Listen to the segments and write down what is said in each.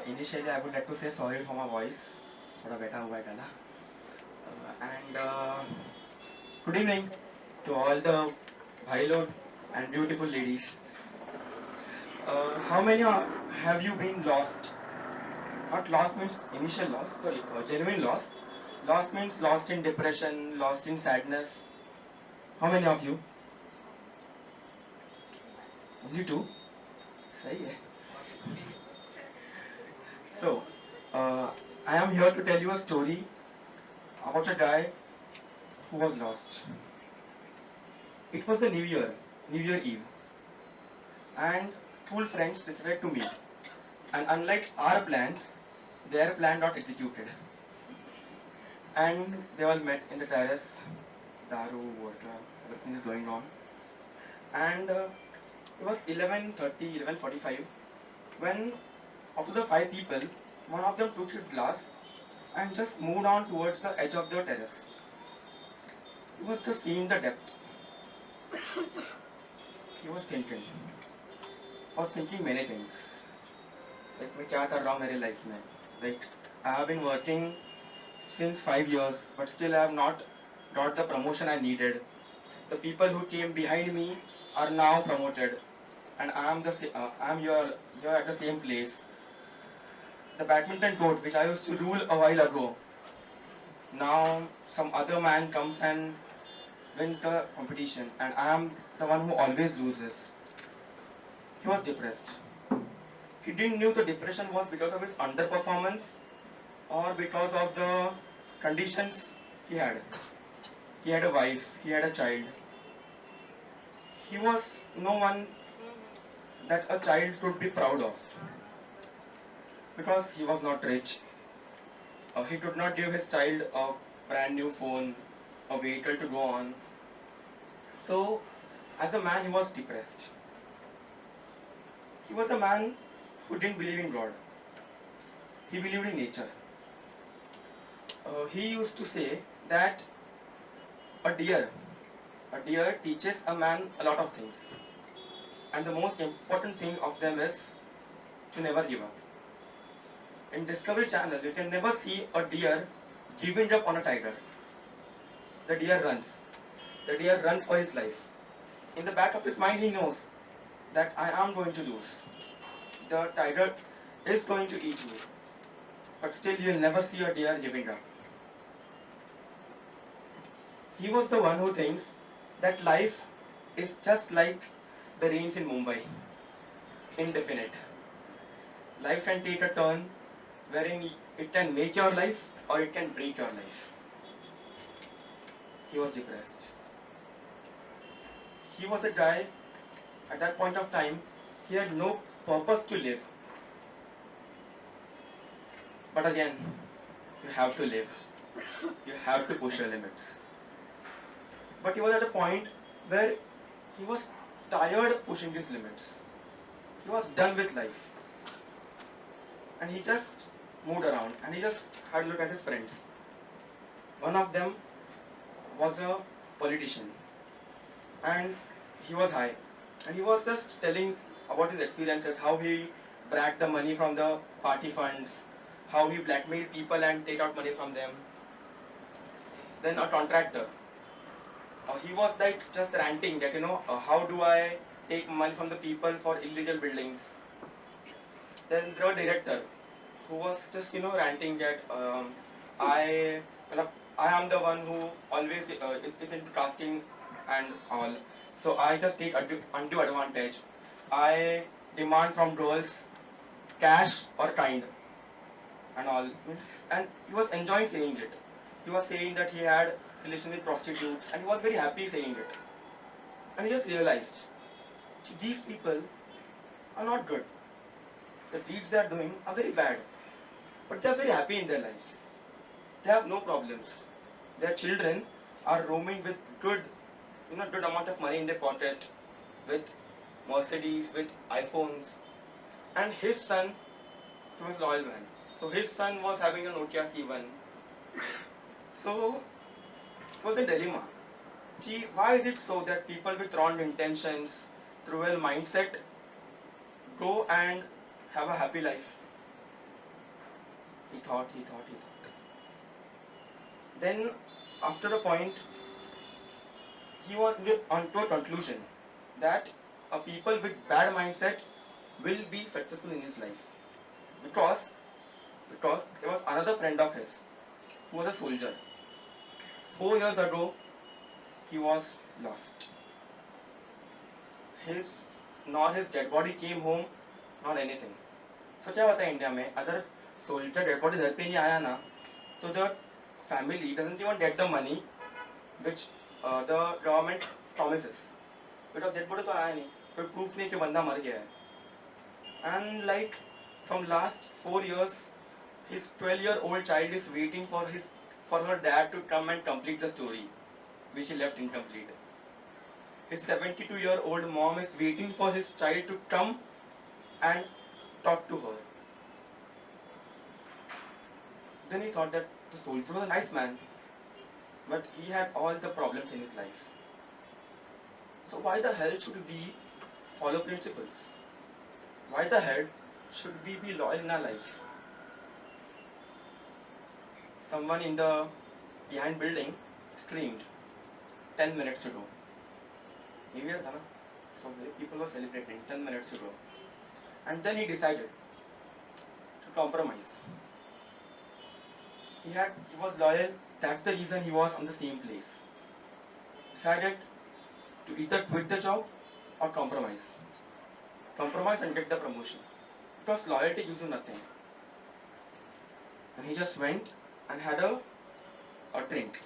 Initially, I would like to say sorry for my voice. थोड़ा बैठा हुआ है गला. And good evening to all the bhai and beautiful ladies. How many have you been lost? Not lost means initial loss, sorry, genuine loss. Lost means lost in depression, lost in sadness. How many of you? Only two? सही है. So, I am here to tell you a story about a guy who was lost. It was the New Year Eve, and school friends decided to meet. And unlike our plans, their plan got executed. And they all met in the terrace, daru, vodka, everything is going on. And it was 11:30, 11:45 when, out of the 5 people, one of them took his glass and just moved on towards the edge of the terrace. He was just seeing the depth. He was thinking many things. Like, मैं क्या कर रहा हूँ मेरे life में? Like, I have been working since 5 years, but still I have not got the promotion I needed. The people who came behind me are now promoted, and I am here at the same place. The badminton court which I used to rule a while ago, now some other man comes and wins the competition, and I am the one who always loses. He was depressed. He didn't know the depression was because of his underperformance or because of the conditions he had. He had a wife, he had a child. He was no one that a child could be proud of, because he was not rich. He could not give his child a brand new phone, a vehicle to go on. So, as a man, he was depressed. He was a man who didn't believe in God. He believed in nature. He used to say that a deer teaches a man a lot of things. And the most important thing of them is to never give up. In Discovery Channel, you can never see a deer giving up on a tiger. The deer runs. The deer runs for his life. In the back of his mind, he knows that I am going to lose. The tiger is going to eat me. But still, you will never see a deer giving up. He was the one who thinks that life is just like the rains in Mumbai. Indefinite. Life can take a turn wherein it can make your life or it can break your life. He was depressed. He was a guy, at that point of time, he had no purpose to live. But again, you have to live. You have to push your limits. But he was at a point where he was tired of pushing his limits. He was done with life. And he just moved around and he just had a look at his friends. One of them was a politician, and he was high. And he was just telling about his experiences, how he bragged the money from the party funds, how he blackmailed people and take out money from them. Then a contractor. He was like just ranting that, how do I take money from the people for illegal buildings. Then there was a director who was just, ranting that I am the one who always is into casting and all. So I just take undue advantage. I demand from girls cash or kind and all. And he was enjoying saying it. He was saying that he had relation with prostitutes, and he was very happy saying it. And he just realized these people are not good. The deeds they are doing are very bad, but they are very happy in their lives. They have no problems. Their children are roaming with good amount of money in their pocket, with Mercedes, with iPhones. And his son, he was a loyal man. So his son was having a Nokia C1. So it was a dilemma. Why is it so that people with wrong intentions, cruel mindset, go and have a happy life? He thought. Then, after a point, he was onto a conclusion that a people with bad mindset will be successful in his life. Because there was another friend of his who was a soldier. 4 years ago, he was lost. Nor his dead body came home, nor anything. So क्या होता है India में, अगर soldier dead body घर पे नहीं आया ना, तो the family doesn't even get the money which the government promises. Because dead body तो आया नहीं, कोई proof नहीं कि बंदा मर गया है. And like from last 4 years, his 12-year-old child is waiting for her dad to come and complete the story, which he left incomplete. His 72-year-old mom is waiting for his child to come and talk to her. Then he thought that the soldier was a nice man, but he had all the problems in his life. So why the hell should we follow principles? Why the hell should we be loyal in our lives? Someone in the behind building screamed, 10 minutes to go. New Year, na? So people were celebrating, 10 minutes to go. And then he decided to compromise. He was loyal, that's the reason he was on the same place. Decided to either quit the job or compromise. Compromise and get the promotion. Because loyalty gives you nothing. And he just went and had a drink.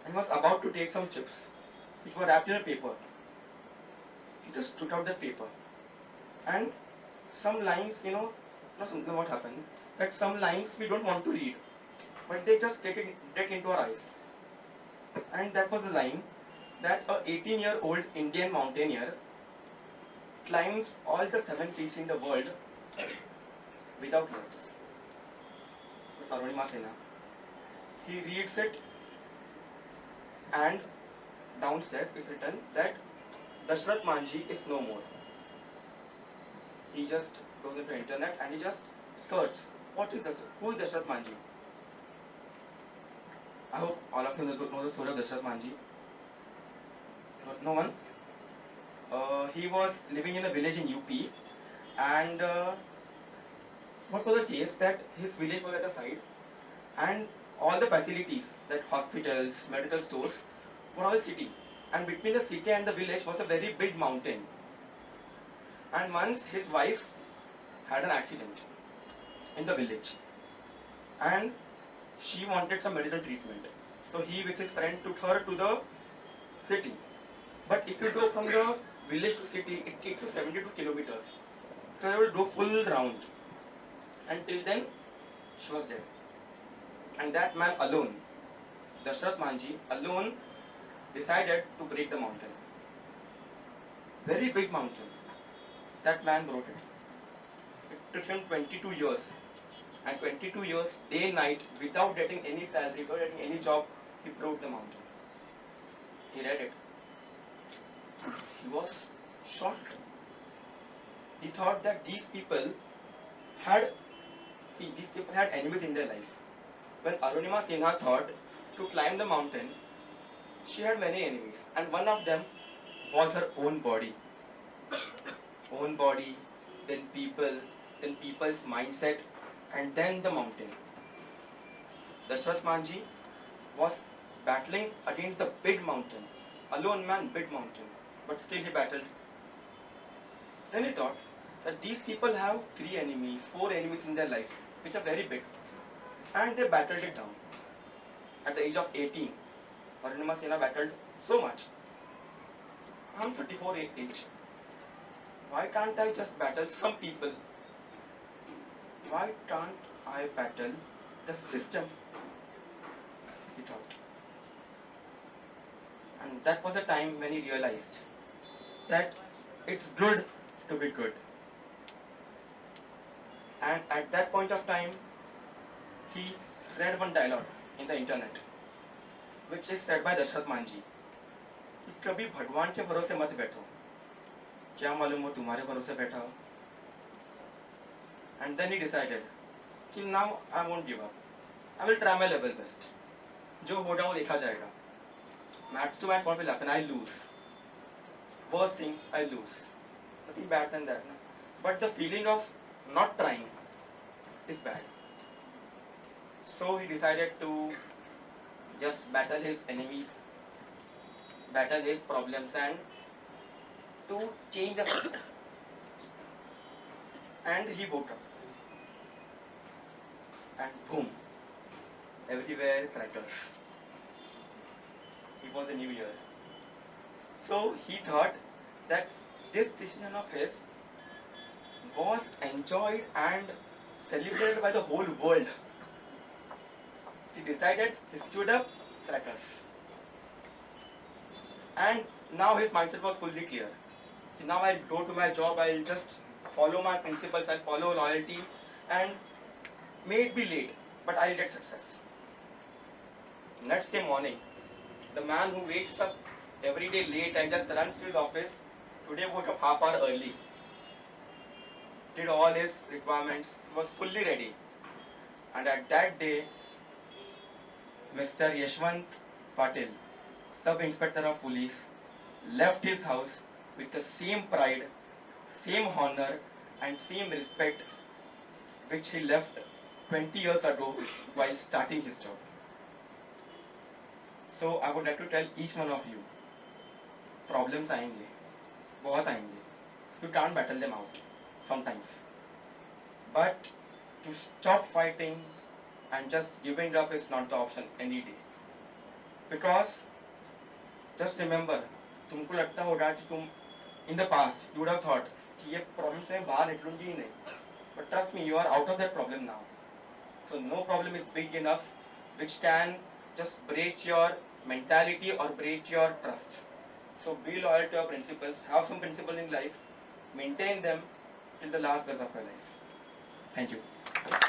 And he was about to take some chips, which were wrapped in a paper. He just took out the paper. And some lines, what happened, that some lines we don't want to read, but they just get into our eyes. And that was the line that a 18-year-old Indian mountaineer climbs all the 7 peaks in the world without legs. He reads it, and downstairs is written that Dashrath Manji is no more. He just goes into the internet and he just searches who is Dashrath Manji. I hope all of you know the story of Dashrath Manji. But no one. He was living in a village in UP, and what was the case that his village was at a side, and all the facilities, like hospitals, medical stores, were on the city, and between the city and the village was a very big mountain. And once his wife had an accident in the village, and she wanted some medical treatment. So he with his friend took her to the city. But if you go from the village to city, it takes you 72 kilometers. So they will go full round. Until then, she was dead. And that man alone, Dashrath Manji, alone decided to break the mountain. Very big mountain. That man broke it. It took him 22 years. And 22 years, day and night, without getting any salary, without getting any job, he broke the mountain. He read it. He was shocked. He thought that these people had enemies in their life. When Arunima Sinha thought to climb the mountain, she had many enemies, and one of them was her own body. Own body, then people's mindset, and then the mountain. Dashrath Manji was battling against the big mountain. Alone man, big mountain. But still he battled. Then he thought that these people have 3 enemies, 4 enemies in their life, which are very big. And they battled it down. At the age of 18, Arunima Sinha battled so much. I'm 34 age. Why can't I just battle some people? Why can't I battle the system? He thought. And that was the time when he realized that it's good to be good. And at that point of time, he read one dialogue in the internet, which is said by Dashrath Manji. कभी भगवान के भरोसे मत बैठो, क्या मालूम वो तुम्हारे भरोसे बैठा हो. And then he decided, कि now I won't give up. I will try my level best. जो होगा वो देखा जाएगा. Match to match, what will happen? I lose. Worst thing, I lose. Nothing bad than that. No? But the feeling of not trying is bad. So he decided to just battle his enemies, battle his problems, and to change the system. And he woke up. And boom, everywhere crackers. It was a new year. So he thought that this decision of his was enjoyed and celebrated by the whole world. He decided, he stood up, crackers. And now his mindset was fully clear. So now I'll go to my job, I'll just follow my principles, I'll follow loyalty, and may it be late, but I'll get success. Next day morning, the man who wakes up every day late and just runs to his office, today woke up half hour early, did all his requirements, was fully ready. And at that day, Mr. Yashwant Patil, Sub-Inspector of Police, left his house with the same pride, same honor and same respect which he left 20 years ago while starting his job. So I would like to tell each one of you, problems आएंगे, बहुत आएंगे. You can't battle them out sometimes. But to stop fighting and just giving up is not the option any day. Because just remember, तुमको लगता होगा कि तुम in the past you would have thought कि ये problem से मैं बाहर निकलूंगी ही नहीं. But trust me, you are out of that problem now. So no problem is big enough which can just break your mentality or break your trust. So be loyal to your principles. Have some principles in life. Maintain them till the last breath of your life. Thank you.